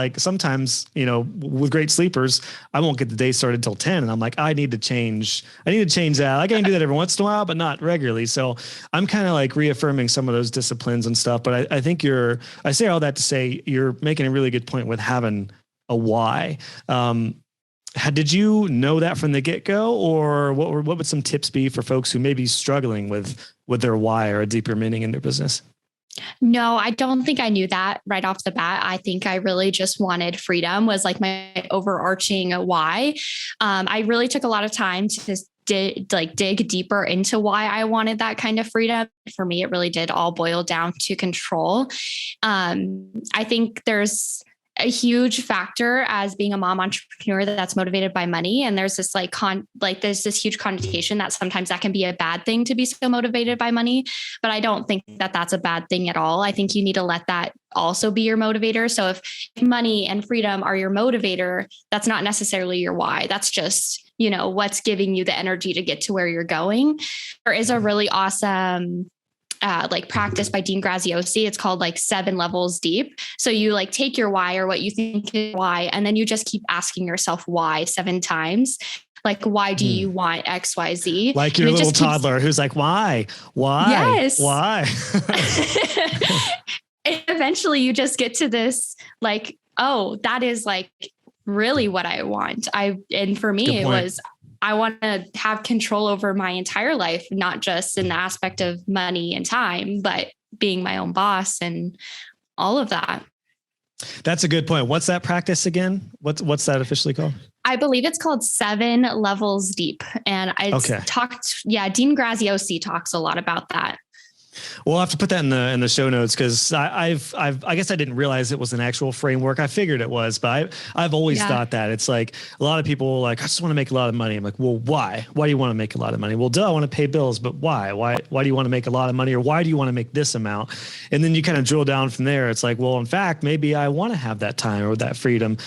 with great sleepers, I won't get the day started till 10. And I'm like, I need to change that. I can do that every once in a while, but not regularly. So I'm kind of like reaffirming some of those disciplines and stuff. But I think I say all that to say you're making a really good point with having a why. Did you know that from the get-go, or what would some tips be for folks who may be struggling with their why or a deeper meaning in their business? No, I don't think I knew that right off the bat. I think I really just wanted freedom was like my overarching why. I really took a lot of time to dig deeper into why I wanted that kind of freedom. For me, it really did all boil down to control. I think there's a huge factor as being a mom entrepreneur that's motivated by money. And there's this there's this huge connotation that sometimes that can be a bad thing to be so motivated by money. But I don't think that that's a bad thing at all. I think you need to let that also be your motivator. So if money and freedom are your motivator, that's not necessarily your why. That's just, what's giving you the energy to get to where you're going. There is a really awesome practice by Dean Graziosi. It's called 7 levels deep. So you take your why or what you think is why, and then you just keep asking yourself why 7 times. Why do you want X, Y, Z? Like your little toddler who's like, why? Yes. Why? And eventually you just get to this, that is really what I want. And for me, it was, I want to have control over my entire life, not just in the aspect of money and time, but being my own boss and all of that. That's a good point. What's that practice again? What's that officially called? I believe it's called 7 Levels Deep. And Dean Graziosi talks a lot about that. We'll have to put that in the show notes, because I guess I didn't realize it was an actual framework. I figured it was, but I've always thought that it's like a lot of people like, I just want to make a lot of money. I'm like, well, why? Why do you want to make a lot of money? Well, duh, I want to pay bills, but why? Why do you want to make a lot of money, or why do you want to make this amount? And then you kind of drill down from there. It's like, well, in fact, maybe I want to have that time or that freedom.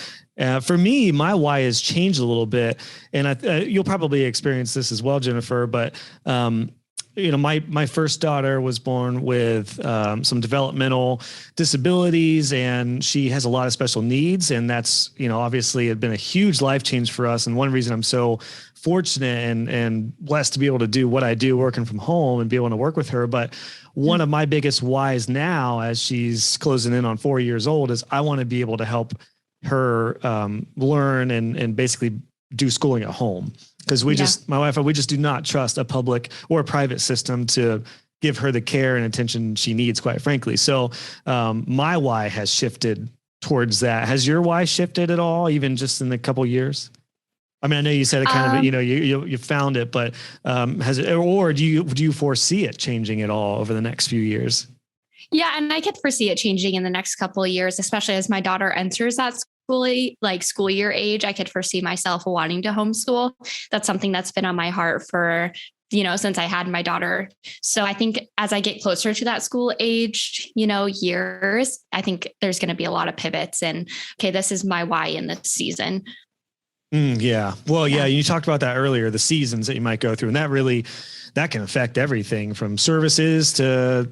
For me, my why has changed a little bit, and you'll probably experience this as well, Jennifer, but my first daughter was born with some developmental disabilities, and she has a lot of special needs. And that's, obviously had been a huge life change for us. And one reason I'm so fortunate and blessed to be able to do what I do working from home and be able to work with her. But one of my biggest whys now, as she's closing in on 4 years old, is I want to be able to help her learn and basically do schooling at home. Because my wife and we just do not trust a public or a private system to give her the care and attention she needs, quite frankly. So my why has shifted towards that. Has your why shifted at all, even just in the couple of years? I mean, I know you said it kind of, you found it, but has it, or do you foresee it changing at all over the next few years? Yeah, and I could foresee it changing in the next couple of years, especially as my daughter enters that school year age. I could foresee myself wanting to homeschool. That's something that's been on my heart for, since I had my daughter. So I think as I get closer to that school age, years, I think there's going to be a lot of pivots and, okay, this is my why in this season. Yeah. Well, yeah, you talked about that earlier, the seasons that you might go through, and that can affect everything from services to,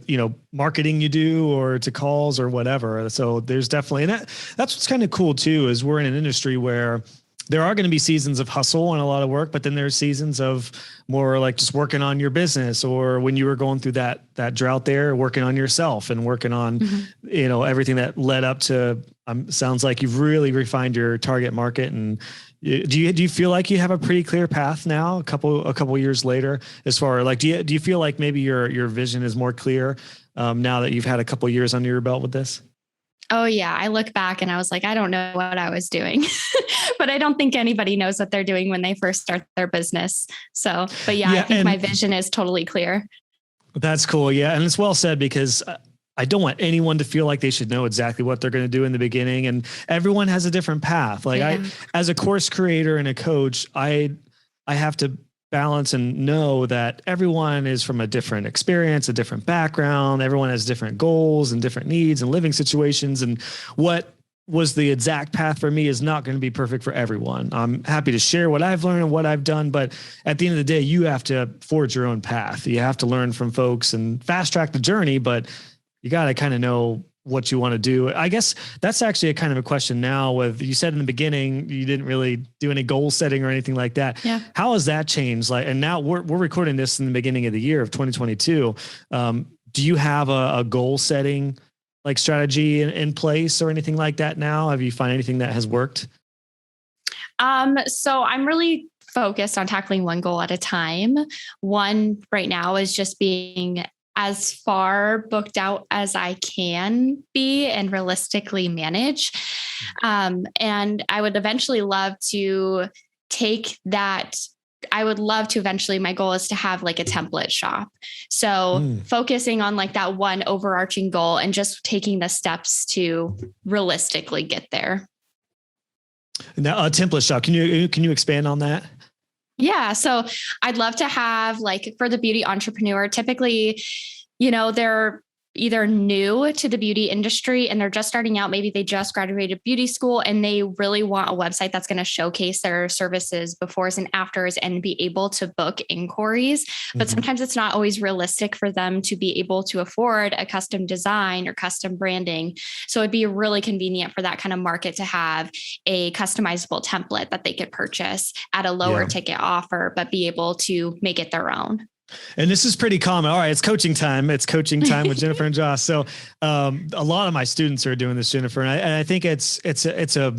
marketing you do, or to calls or whatever. So there's definitely, and that's what's kind of cool too, is we're in an industry where there are going to be seasons of hustle and a lot of work, but then there's seasons of more like just working on your business, or when you were going through that drought there, working on yourself and working on, everything that led up to, sounds like you've really refined your target market. And do you feel like you have a pretty clear path now, a couple years later, as far like, do you feel like maybe your vision is more clear now that you've had a couple of years under your belt with this? Oh yeah. I look back and I was like, I don't know what I was doing, but I don't think anybody knows what they're doing when they first start their business. So, but I think my vision is totally clear. That's cool. Yeah. And it's well said, because I don't want anyone to feel like they should know exactly what they're going to do in the beginning. And everyone has a different path. Like I, as a course creator and a coach, I have to balance and know that everyone is from a different experience, a different background. Everyone has different goals and different needs and living situations. And what was the exact path for me is not going to be perfect for everyone. I'm happy to share what I've learned and what I've done, but at the end of the day, you have to forge your own path. You have to learn from folks and fast track the journey, but you got to kind of know what you want to do. I guess that's actually a kind of a question now. With, you said in the beginning, you didn't really do any goal setting or anything like that. Yeah. How has that changed? Like, and now we're recording this in the beginning of the year of 2022. Do you have a goal setting like strategy in place or anything like that now? Have you found anything that has worked? So I'm really focused on tackling one goal at a time. One right now is just being as far booked out as I can be and realistically manage. And I would eventually love to take that. I would love to eventually, my goal is to have like a template shop. So focusing on like that one overarching goal and just taking the steps to realistically get there. Now, a template shop, can you expand on that? Yeah. So I'd love to have, like, for the beauty entrepreneur, typically, they're either new to the beauty industry and they're just starting out. Maybe they just graduated beauty school and they really want a website that's going to showcase their services befores and afters and be able to book inquiries. But sometimes it's not always realistic for them to be able to afford a custom design or custom branding. So it'd be really convenient for that kind of market to have a customizable template that they could purchase at a lower ticket offer, but be able to make it their own. And this is pretty common. All right, it's coaching time. It's coaching time with Jennifer and Josh. So a lot of my students are doing this, Jennifer, and I think it's a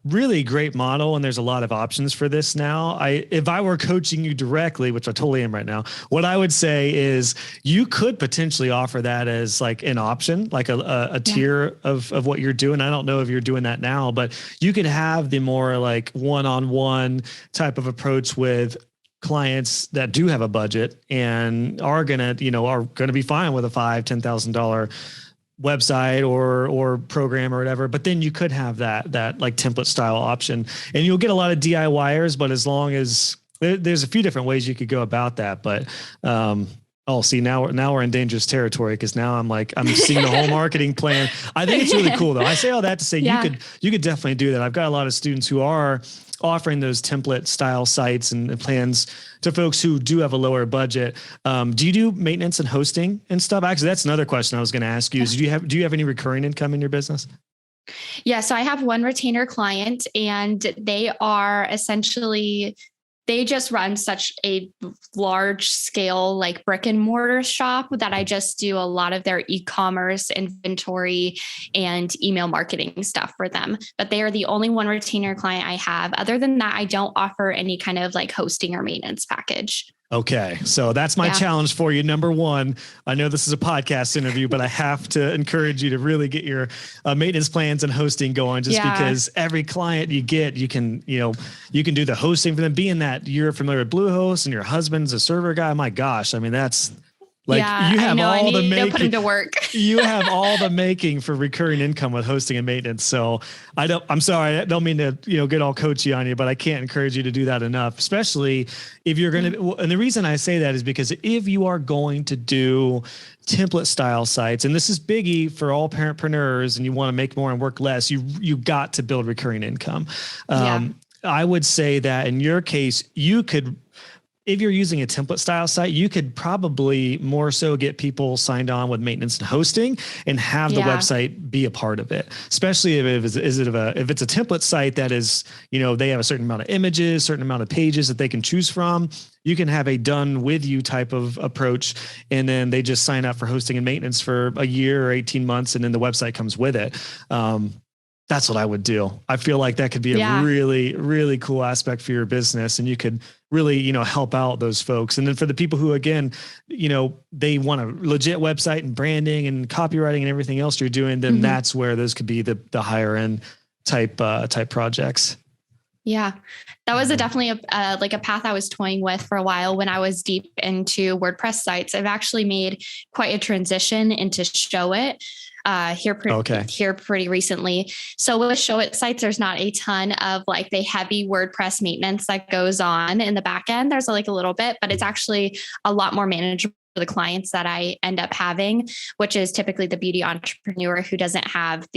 really great model. And there's a lot of options for this now. If I were coaching you directly, which I totally am right now, what I would say is you could potentially offer that as like an option, like a tier of what you're doing. I don't know if you're doing that now, but you could have the more like one-on-one type of approach with clients that do have a budget and are gonna be fine with a $5,000-$10,000 website or program or whatever. But then you could have that like template style option, and you'll get a lot of DIYers. But as long as there's a few different ways you could go about that. But see, now we're in dangerous territory, because now I'm seeing the whole marketing plan. I think it's really cool though. I say all that to say you could definitely do that. I've got a lot of students who are offering those template style sites and plans to folks who do have a lower budget. Do you do maintenance and hosting and stuff? Actually, that's another question I was going to ask you is, do you have any recurring income in your business? Yeah. So I have one retainer client, and they are essentially, they just run such a large scale, like brick and mortar shop, that I just do a lot of their e-commerce inventory and email marketing stuff for them. But they are the only one retainer client I have. Other than that, I don't offer any kind of like hosting or maintenance package. Okay. So that's my challenge for you. Number one, I know this is a podcast interview, but I have to encourage you to really get your maintenance plans and hosting going, just because every client you get, you can do the hosting for them. Being that you're familiar with Bluehost and your husband's a server guy. My gosh. I mean, that's like, you have all the making, put him to work. You have all the making for recurring income with hosting and maintenance. So I'm sorry, I don't mean to, get all coachy on you, but I can't encourage you to do that enough, especially if you're going to, and the reason I say that is because if you are going to do template style sites, and this is biggie for all parentpreneurs, and you want to make more and work less, you got to build recurring income. I would say that in your case, you could, if you're using a template style site, you could probably more so get people signed on with maintenance and hosting and have the website be a part of it. Especially if it's a template site that is, they have a certain amount of images, certain amount of pages that they can choose from. You can have a done with you type of approach, and then they just sign up for hosting and maintenance for a year or 18 months, and then the website comes with it. That's what I would do. I feel like that could be a really, really cool aspect for your business, and you could really, help out those folks. And then for the people who, again, they want a legit website and branding and copywriting and everything else you're doing, then that's where those could be the higher end type projects. Yeah, that was definitely a path I was toying with for a while when I was deep into WordPress sites. I've actually made quite a transition into Show It here pretty recently. So with Show It sites, there's not a ton of like the heavy WordPress maintenance that goes on in the back end. There's like a little bit, but it's actually a lot more manageable for the clients that I end up having, which is typically the beauty entrepreneur who doesn't have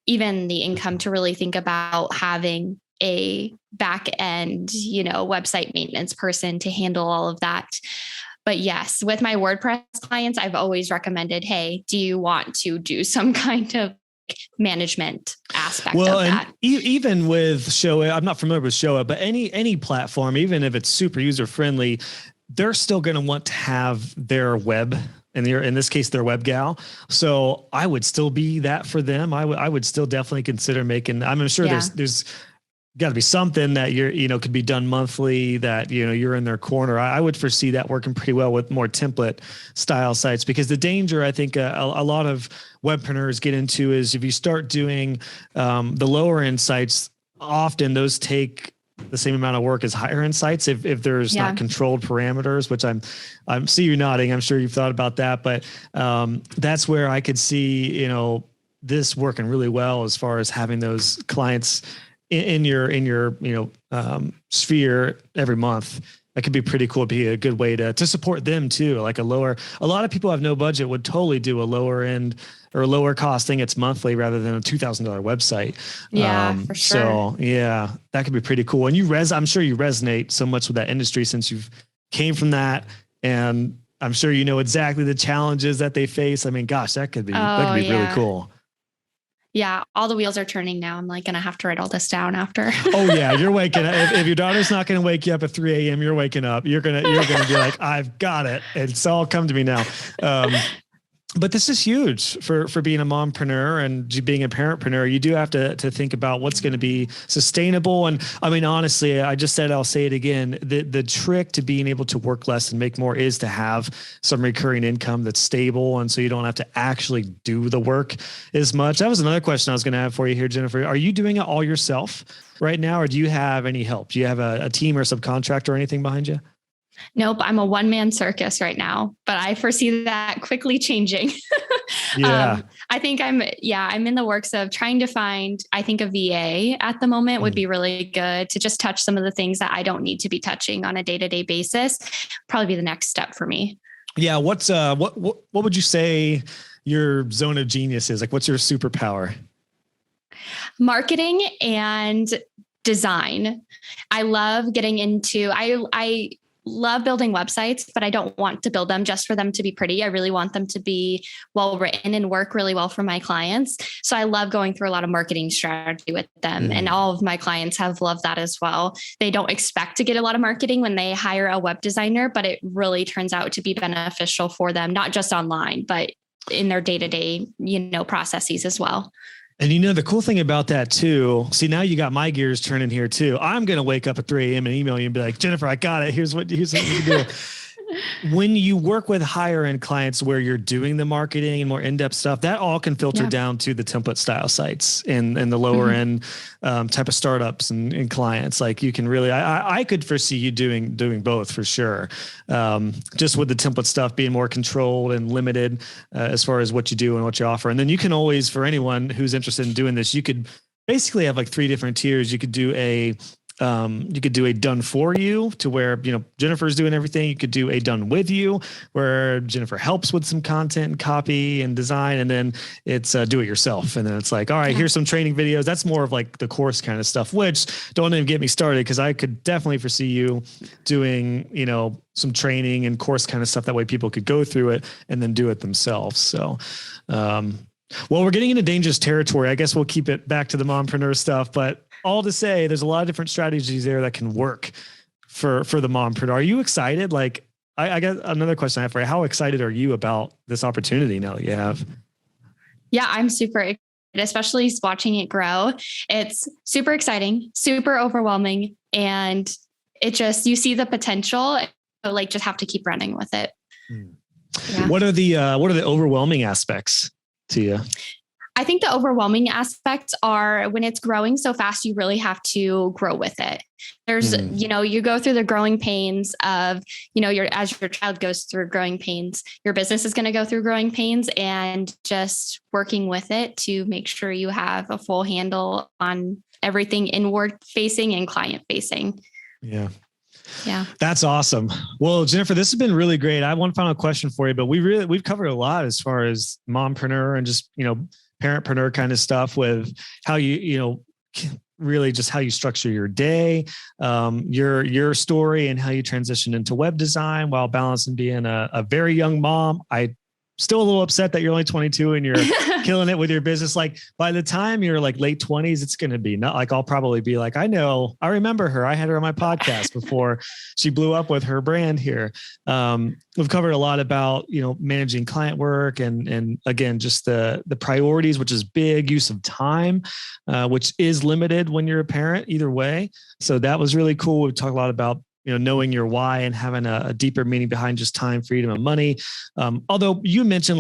even the income to really think about having a back end, website maintenance person to handle all of that. But yes, with my WordPress clients, I've always recommended, hey, do you want to do some kind of management aspect of that? And even with Show It, I'm not familiar with Show It, but any platform, even if it's super user friendly, they're still going to want to have their web, and in this case, their web gal. So I would still be that for them. I would still definitely consider making. I'm sure there's got to be something that could be done monthly that, you're in their corner. I would foresee that working pretty well with more template style sites, because the danger I think a lot of webpreneurs get into is if you start doing the lower end sites, often those take the same amount of work as higher end sites if there's not controlled parameters, which I'm see you nodding. I'm sure you've thought about that, but that's where I could see, this working really well as far as having those clients in your sphere every month. That could be pretty cool. It'd be a good way to support them too. Like a lot of people have no budget would totally do a lower end or lower cost thing. It's monthly rather than a $2,000 website. Yeah, for sure. So that could be pretty cool. And I'm sure you resonate so much with that industry since you've came from that. And I'm sure you know exactly the challenges that they face. I mean, gosh, that could be really cool. Yeah, all the wheels are turning now. I'm like going to have to write all this down after. Oh yeah, you're waking up. If your daughter's not going to wake you up at 3 a.m., you're waking up. You're gonna be like, I've got it. It's all come to me now. But this is huge for being a mompreneur and being a parentpreneur. You do have to think about what's going to be sustainable. And I mean, honestly, I just said, I'll say it again. The trick to being able to work less and make more is to have some recurring income that's stable. And so you don't have to actually do the work as much. That was another question I was going to have for you here, Jennifer. Are you doing it all yourself right now? Or do you have any help? Do you have a team or subcontractor or anything behind you? Nope, I'm a one-man circus right now, but I foresee that quickly changing. Yeah. I think I'm in the works of trying to find, I think a VA at the moment would be really good to just touch some of the things that I don't need to be touching on a day-to-day basis. Probably be the next step for me. Yeah. What would you say your zone of genius is? Like, what's your superpower? Marketing and design. I love getting into, I love building websites, but I don't want to build them just for them to be pretty. I really want them to be well written and work really well for my clients. So I love going through a lot of marketing strategy with them. And all of my clients have loved that as well. They don't expect to get a lot of marketing when they hire a web designer, but it really turns out to be beneficial for them, not just online, but in their day-to-day, processes as well. And the cool thing about that too, see, now you got my gears turning here too. I'm going to wake up at 3 a.m. and email you and be like, Jennifer, I got it. Here's what you can do. When you work with higher end clients where you're doing the marketing and more in-depth stuff, that all can filter down to the template style sites and the lower end type of startups and clients. Like you can really, I could foresee you doing both for sure. Just with the template stuff being more controlled and limited as far as what you do and what you offer. And then you can always, for anyone who's interested in doing this, you could basically have like 3 different tiers. You could do a done for you to where, Jennifer's doing everything. You could do a done with you where Jennifer helps with some content and copy and design. And then it's do it yourself. And then it's like, all right, here's some training videos. That's more of like the course kind of stuff, which don't even get me started. Cause I could definitely foresee you doing, some training and course kind of stuff. That way people could go through it and then do it themselves. So, well, we're getting into dangerous territory. I guess we'll keep it back to the mompreneur stuff, but all to say, there's a lot of different strategies there that can work for the mompreneur. Are you excited? Like, I got another question I have for you. How excited are you about this opportunity now that you have? Yeah, I'm super excited, especially watching it grow. It's super exciting, super overwhelming. And it just, you see the potential, like just have to keep running with it. Yeah. What are the overwhelming aspects to you? I think the overwhelming aspects are when it's growing so fast, you really have to grow with it. There's, you go through the growing pains of, as your child goes through growing pains, your business is going to go through growing pains, and just working with it to make sure you have a full handle on everything inward facing and client facing. Yeah. That's awesome. Well, Jennifer, this has been really great. I have one final question for you, but we've covered a lot as far as mompreneur and just, parentpreneur kind of stuff with how you really just how you structure your day, your story and how you transition into web design while balancing being a very young mom. I still a little upset that you're only 22 and you're killing it with your business. Like by the time you're like late 20s, it's going to be not like, I'll probably be like, I remember her. I had her on my podcast before she blew up with her brand here. We've covered a lot about, managing client work and again, just the priorities, which is big use of time, which is limited when you're a parent either way. So that was really cool. We talked a lot about knowing your why and having a deeper meaning behind just time, freedom, and money. Although you mentioned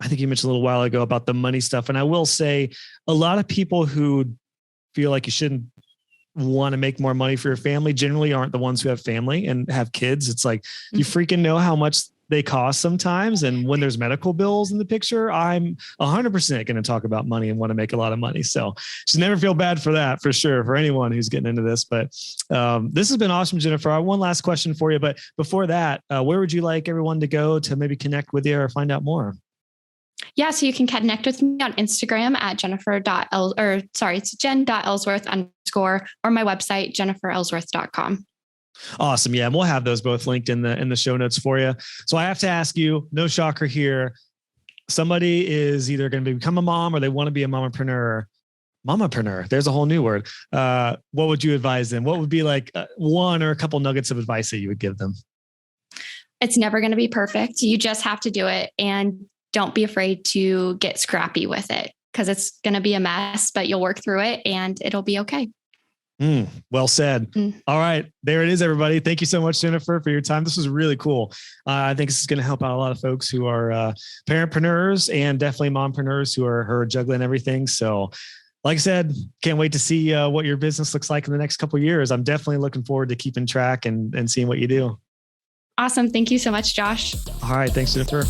I think you mentioned a little while ago about the money stuff. And I will say a lot of people who feel like you shouldn't want to make more money for your family generally aren't the ones who have family and have kids. It's like, you freaking know how much they cost sometimes. And when there's medical bills in the picture, I'm 100% going to talk about money and want to make a lot of money. So just never feel bad for that, for sure, for anyone who's getting into this. But this has been awesome, Jennifer. I have one last question for you. But before that, where would you like everyone to go to maybe connect with you or find out more? Yeah, so you can connect with me on Instagram at it's jen.ellsworth_ or my website, jenniferellsworth.com. Awesome. Yeah. And we'll have those both linked in the show notes for you. So I have to ask you, no shocker here. Somebody is either going to become a mom or they want to be a mompreneur. Mompreneur. There's a whole new word. What would you advise them? What would be like one or a couple nuggets of advice that you would give them? It's never going to be perfect. You just have to do it, and don't be afraid to get scrappy with it, because it's going to be a mess, but you'll work through it and it'll be okay. Well said. All right. There it is, everybody. Thank you so much, Jennifer, for your time. This was really cool. I think this is going to help out a lot of folks who are parentpreneurs and definitely mompreneurs who are juggling everything. So like I said, can't wait to see what your business looks like in the next couple of years. I'm definitely looking forward to keeping track and seeing what you do. Awesome. Thank you so much, Josh. All right. Thanks, Jennifer.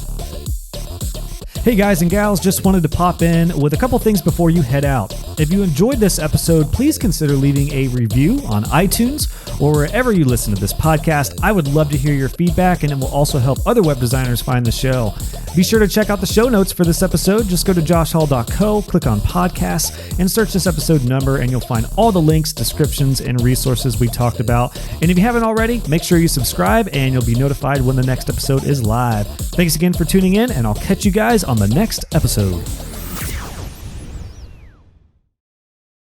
Hey guys and gals, just wanted to pop in with a couple things before you head out. If you enjoyed this episode, please consider leaving a review on iTunes or wherever you listen to this podcast. I would love to hear your feedback, and it will also help other web designers find the show. Be sure to check out the show notes for this episode. Just go to joshhall.co, click on podcasts, and search this episode number, and you'll find all the links, descriptions, and resources we talked about. And if you haven't already, make sure you subscribe, and you'll be notified when the next episode is live. Thanks again for tuning in, and I'll catch you guys on the next episode.